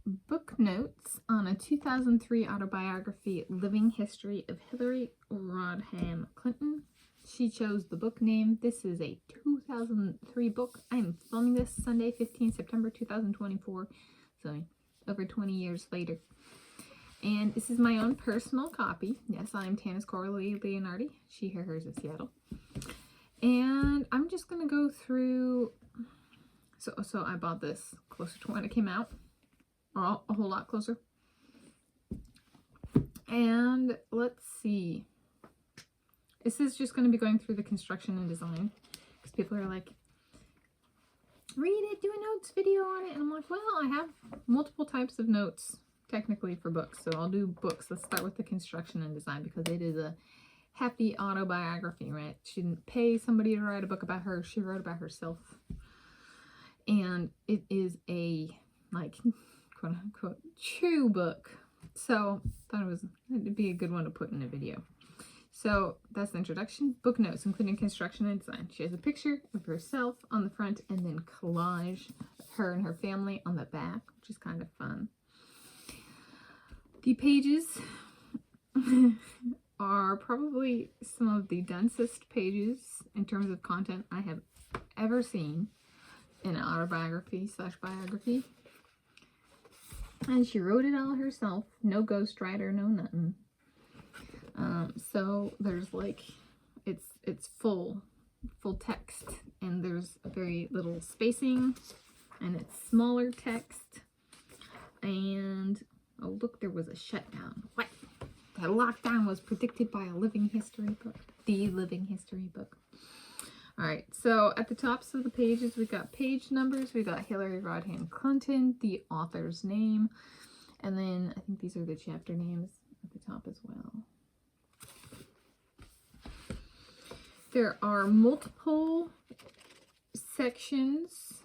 book notes on a 2003 autobiography, Living History of Hillary Rodham Clinton. She chose the book name. This is a 2003 book. I am filming this Sunday, 15 September 2024, so over 20 years later. And this is my own personal copy. Yes, I'm Tanis Leonhardi. She, her, hers is Seattle. And I'm just going to go through... So I bought this closer to when it came out. Or a whole lot closer. And let's see. This is just going to be going through the construction and design. Because people are like, read it, do a notes video on it. And I'm like, well, I have multiple types of notes, technically, for books. So I'll do books. Let's start with the construction and design, because it is a hefty autobiography, right? She didn't pay somebody to write a book about her. She wrote about herself. And it is a, like, quote unquote, true book. So I thought it'd be a good one to put in a video. So that's the introduction. Book notes, including construction and design. She has a picture of herself on the front and then collage of her and her family on the back, which is kind of fun. The pages are probably some of the densest pages in terms of content I have ever seen in an autobiography / biography. And she wrote it all herself. No ghostwriter, no nothing. So there's like, it's full text, and there's very little spacing, and it's smaller text. And oh look, there was a shutdown. What? That lockdown was predicted by a living history book. The living history book. Alright, so at the tops of the pages, we got page numbers. We got Hillary Rodham Clinton, the author's name. And then I think these are the chapter names at the top as well. There are multiple sections.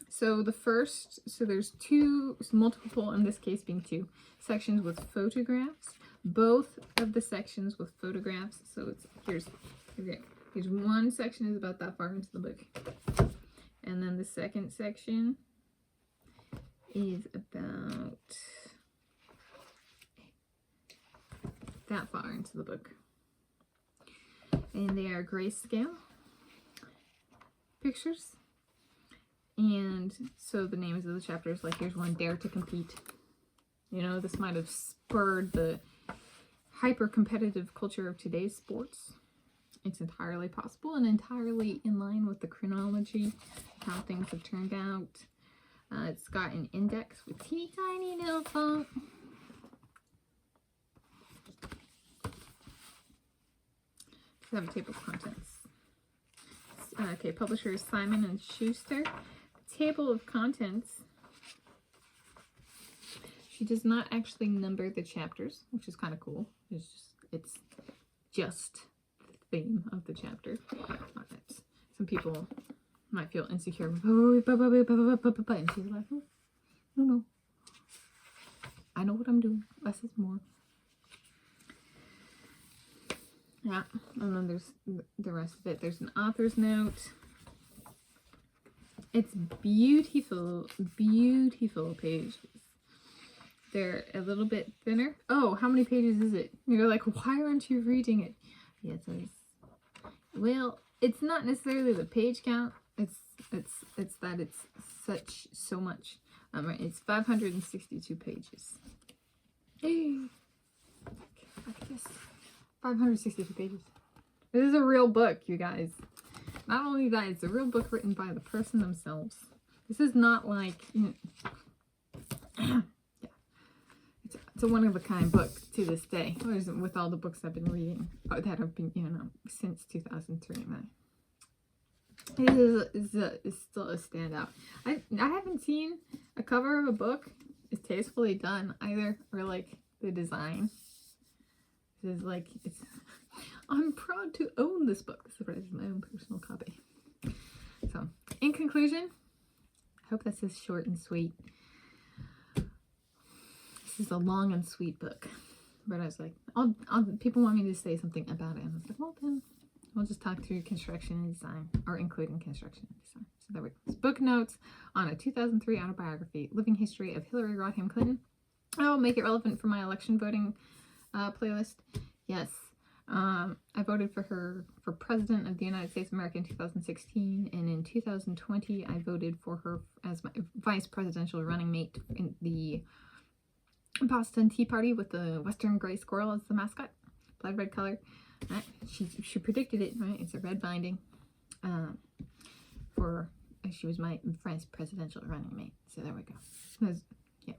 So there's two, multiple in this case being two, sections with photographs. Both of the sections with photographs. So it's, here's one section is about that far into the book. And then the second section is about that far into the book. And they are grayscale pictures. And so the names of the chapters, like here's one, Dare to Compete. You know, this might have spurred the hyper-competitive culture of today's sports. It's entirely possible and entirely in line with the chronology of how things have turned out. It's got an index with teeny tiny little font. We have a table of contents. Okay, publisher is Simon and Schuster. Table of contents. She does not actually number the chapters, which is kind of cool. It's just the theme of the chapter. Some people might feel insecure. And she's like, oh, no. I know what I'm doing. Less is more. Yeah, and then there's the rest of it. There's an author's note. It's beautiful, beautiful pages. They're a little bit thinner. Oh, how many pages is it? You're like, why aren't you reading it? Yes, well, it's not necessarily the page count. It's that it's so much. Right, it's 562 pages. Hey, look at this. 562 pages. This is a real book, you guys. Not only that, it's a real book written by the person themselves. This is not like, you know, yeah. It's a one-of-a-kind book to this day. With all the books I've been reading that have been, you know, since 2003. It is still a standout. I haven't seen a cover of a book as tastefully done either, or like the design. This is like, I'm proud to own this book. This is my own personal copy. So, in conclusion, I hope this is short and sweet. This is a long and sweet book. But I was like, people want me to say something about it. And I was like, well then, we'll just talk through construction and design, or including construction and design. So there we go. It's book notes on a 2003 autobiography, living history of Hillary Rodham Clinton. Oh, make it relevant for my election voting playlist. Yes. I voted for her for President of the United States of America in 2016, and in 2020 I voted for her as my vice presidential running mate in the Boston Tea Party with the Western gray squirrel as the mascot, blood red color. Right. She predicted it, right? It's a red binding. She was my vice presidential running mate. So there we go. Yeah,